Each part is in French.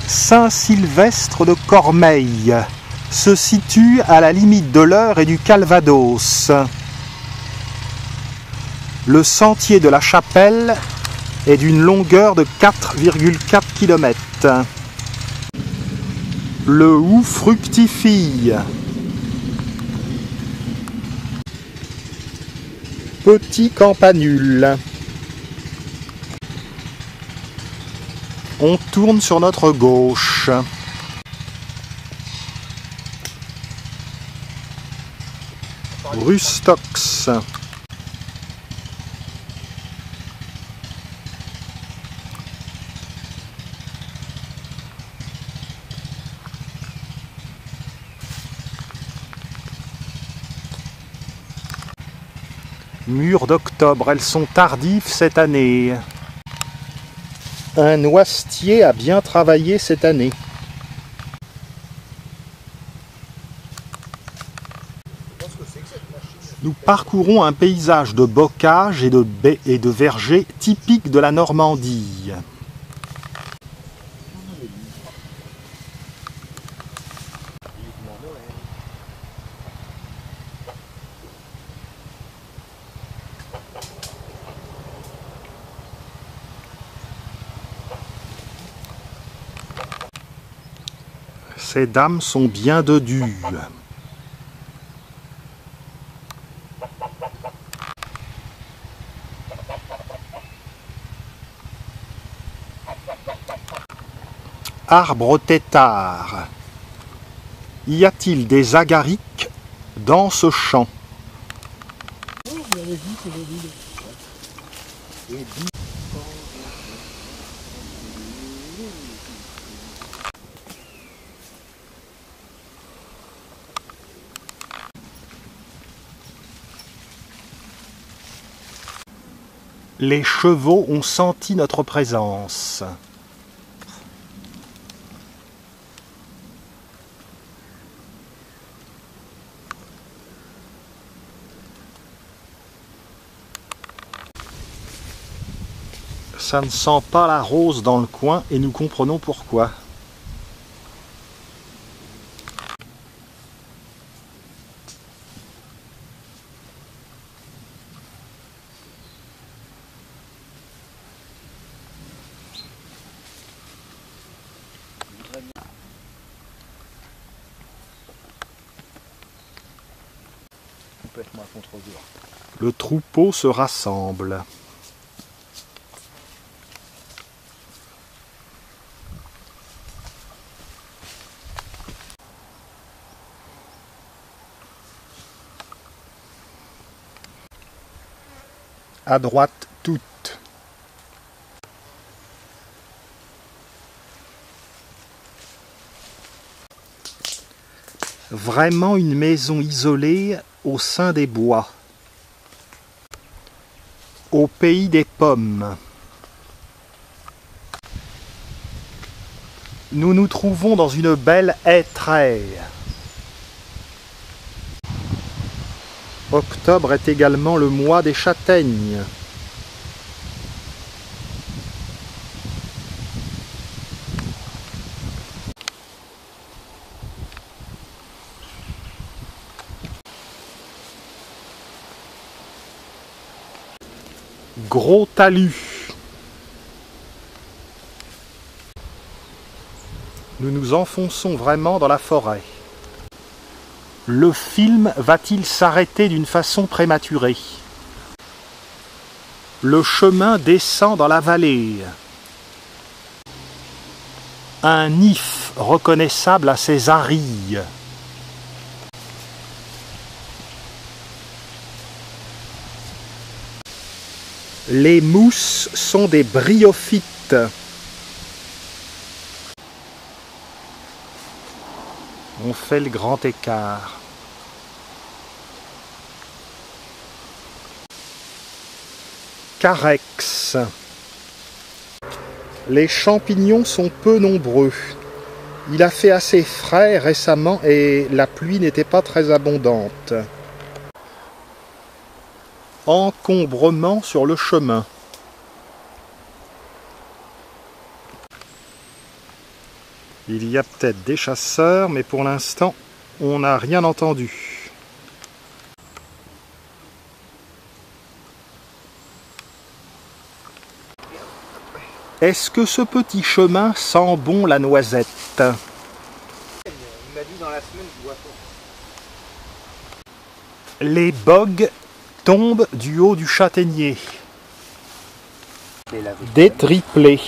Saint-Sylvestre de Cormeilles se situe à la limite de l'Eure et du Calvados. Le sentier de la Chapelle est d'une longueur de 4,4 km. Le houx fructifie. Petit campanule. On tourne sur notre gauche. Rustox. Mûres d'octobre, elles sont tardives cette année. Un noisetier a bien travaillé cette année. Nous parcourons un paysage de bocages et de baies et de vergers typiques de la Normandie. Ces dames sont bien dodues. Arbre tétard. Y a-t-il des agarics dans ce champ? Les chevaux ont senti notre présence. Ça ne sent pas la rose dans le coin et nous comprenons pourquoi. Complètement à contre-jour. Le troupeau se rassemble. À droite, toutes. Vraiment une maison isolée au sein des bois. Au pays des pommes. Nous nous trouvons dans une belle hêtraie. Octobre est également le mois des châtaignes. Gros talus. Nous nous enfonçons vraiment dans la forêt. Le film va-t-il s'arrêter d'une façon prématurée? Le chemin descend dans la vallée. Un if reconnaissable à ses arilles. Les mousses sont des bryophytes. On fait le grand écart. Carex. Les champignons sont peu nombreux. Il a fait assez frais récemment et la pluie n'était pas très abondante. Encombrement sur le chemin. Il y a peut-être des chasseurs, mais pour l'instant, on n'a rien entendu. Est-ce que ce petit chemin sent bon la noisette? Il m'a dit dans la semaine, je vois pas. Les bogues tombent du haut du châtaignier. Des triplés.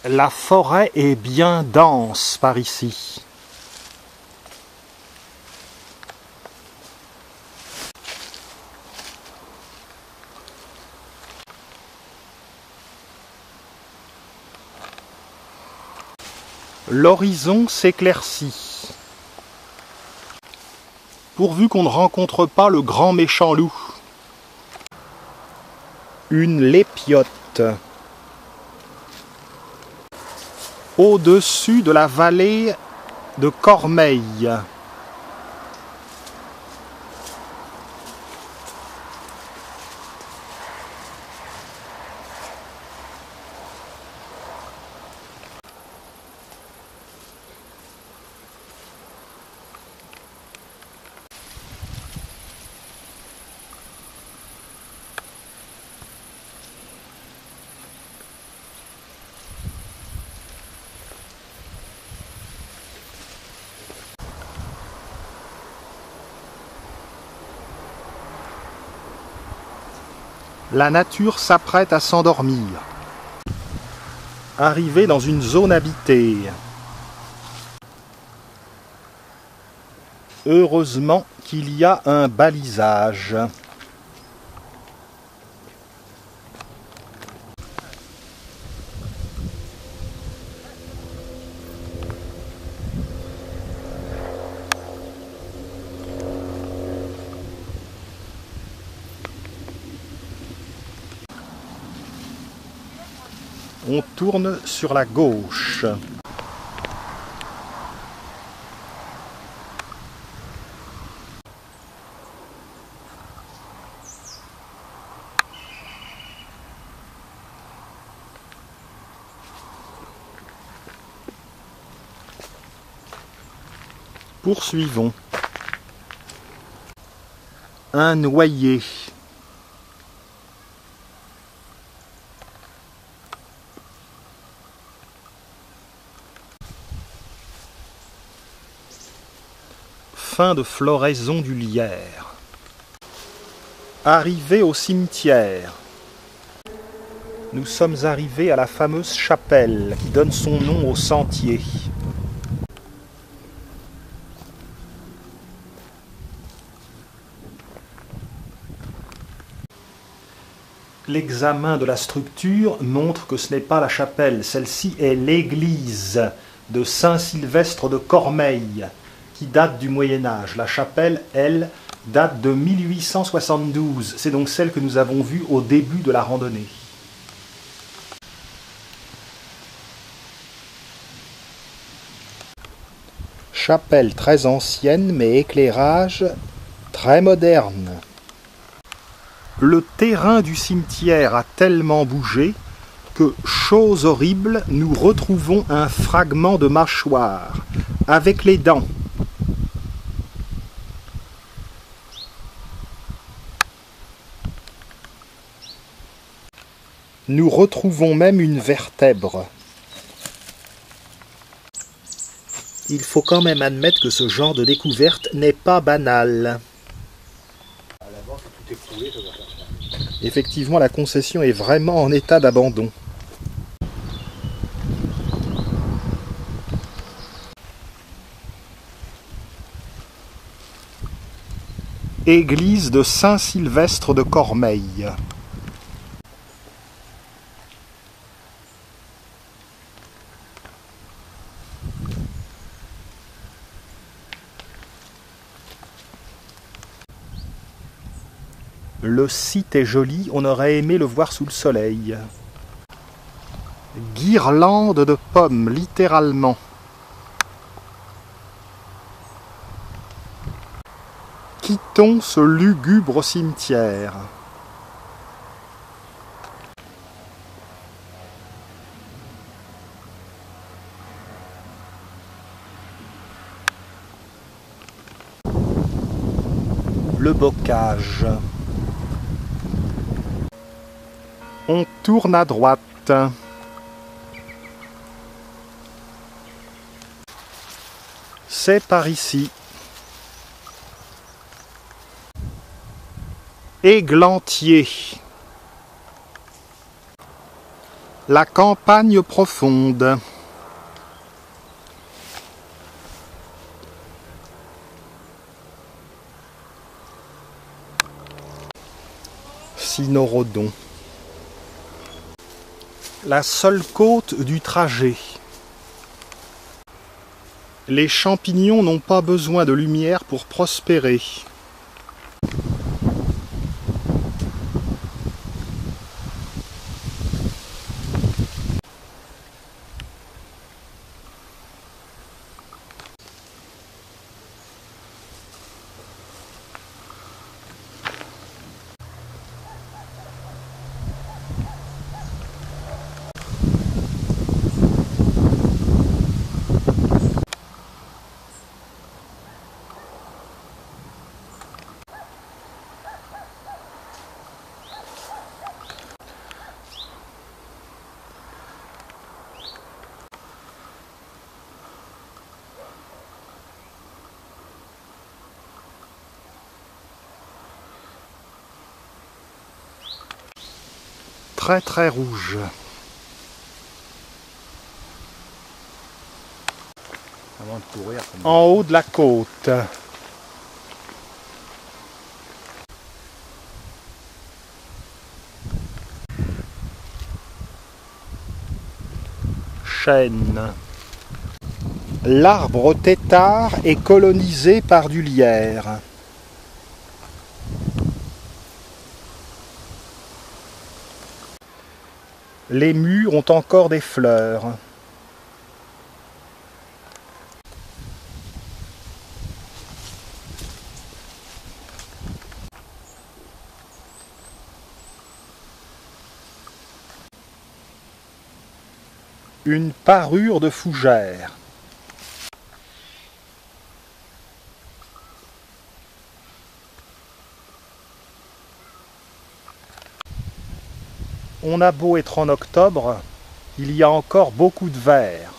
La forêt est bien dense par ici. L'horizon s'éclaircit. Pourvu qu'on ne rencontre pas le grand méchant loup. Une lépiote. Au-dessus de la vallée de Cormeilles. La nature s'apprête à s'endormir. Arrivé dans une zone habitée. Heureusement qu'il y a un balisage. On tourne sur la gauche. Poursuivons. Un noyer. Fin de floraison du lierre. Arrivé au cimetière. Nous sommes arrivés à la fameuse chapelle qui donne son nom au sentier. L'examen de la structure montre que ce n'est pas la chapelle, celle-ci est l'église de Saint-Sylvestre de Cormeilles, qui date du Moyen-Âge. La chapelle, elle, date de 1872. C'est donc celle que nous avons vue au début de la randonnée. Chapelle très ancienne, mais éclairage très moderne. Le terrain du cimetière a tellement bougé que, chose horrible, nous retrouvons un fragment de mâchoire avec les dents. Nous retrouvons même une vertèbre. Il faut quand même admettre que ce genre de découverte n'est pas banal. Effectivement, la concession est vraiment en état d'abandon. Église de Saint-Sylvestre de Cormeilles. Le site est joli, on aurait aimé le voir sous le soleil. Guirlande de pommes, littéralement. Quittons ce lugubre cimetière. le bocage. On tourne à droite. C'est par ici. Églantier. La campagne profonde. Cynorhodon. La seule côte du trajet. Les champignons n'ont pas besoin de lumière pour prospérer. Très très rouge. Avant de courir. En haut de la côte. Chêne. L'arbre tétard est colonisé par du lierre. Les mûres ont encore des fleurs. Une parure de fougère. On a beau être en octobre, il y a encore beaucoup de vers.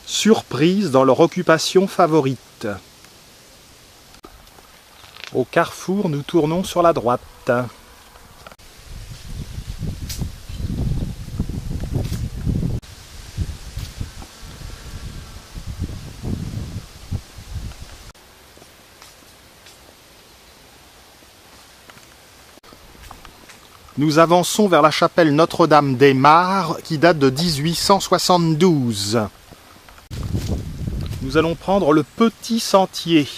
Surprise dans leur occupation favorite. Au carrefour, nous tournons sur la droite. Nous avançons vers la chapelle Notre-Dame-des-Mares qui date de 1872. Nous allons prendre le petit sentier.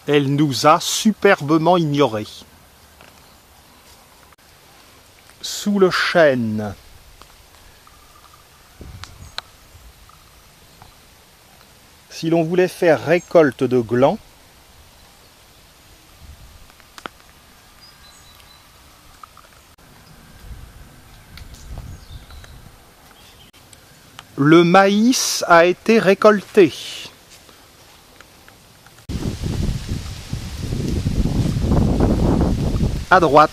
Elle nous a superbement ignorés. Sous le chêne. si l'on voulait faire récolte de glands, le maïs a été récolté. À droite.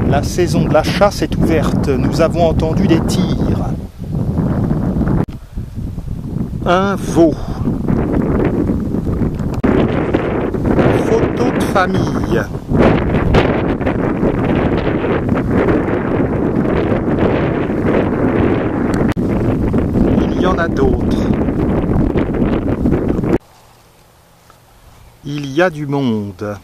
La saison de la chasse est ouverte. Nous avons entendu des tirs. Un veau. Photo de famille. Il y en a d'autres. Il y a du monde.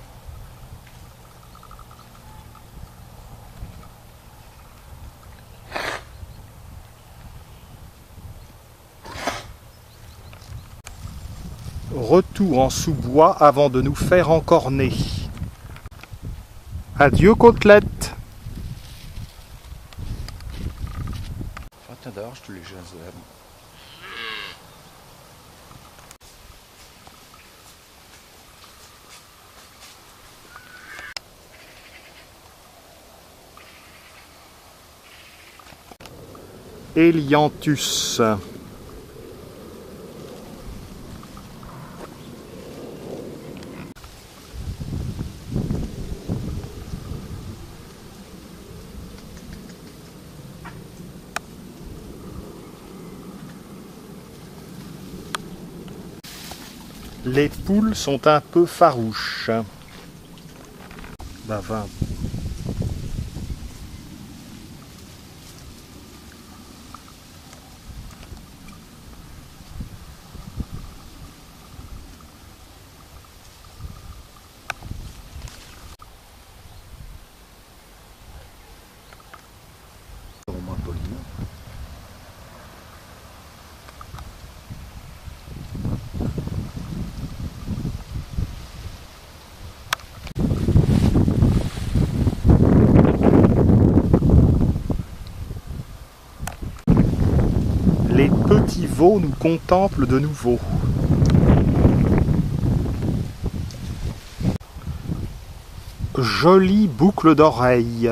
Retour en sous-bois avant de nous faire encorner. Adieu côtelette. Attends, je te les jase. Elianthus. Les poules sont un peu farouches. Va. Les petits veaux nous contemplent de nouveau. Jolie boucle d'oreille.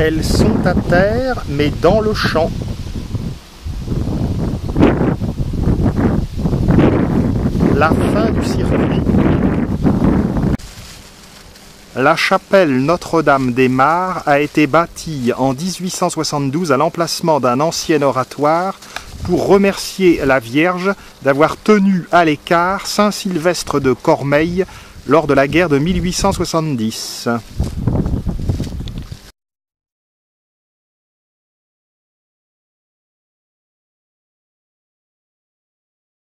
Elles sont à terre, mais dans le champ. La fin du circuit. La chapelle Notre-Dame-des-Mares a été bâtie en 1872 à l'emplacement d'un ancien oratoire pour remercier la Vierge d'avoir tenu à l'écart Saint-Sylvestre de Cormeilles lors de la guerre de 1870.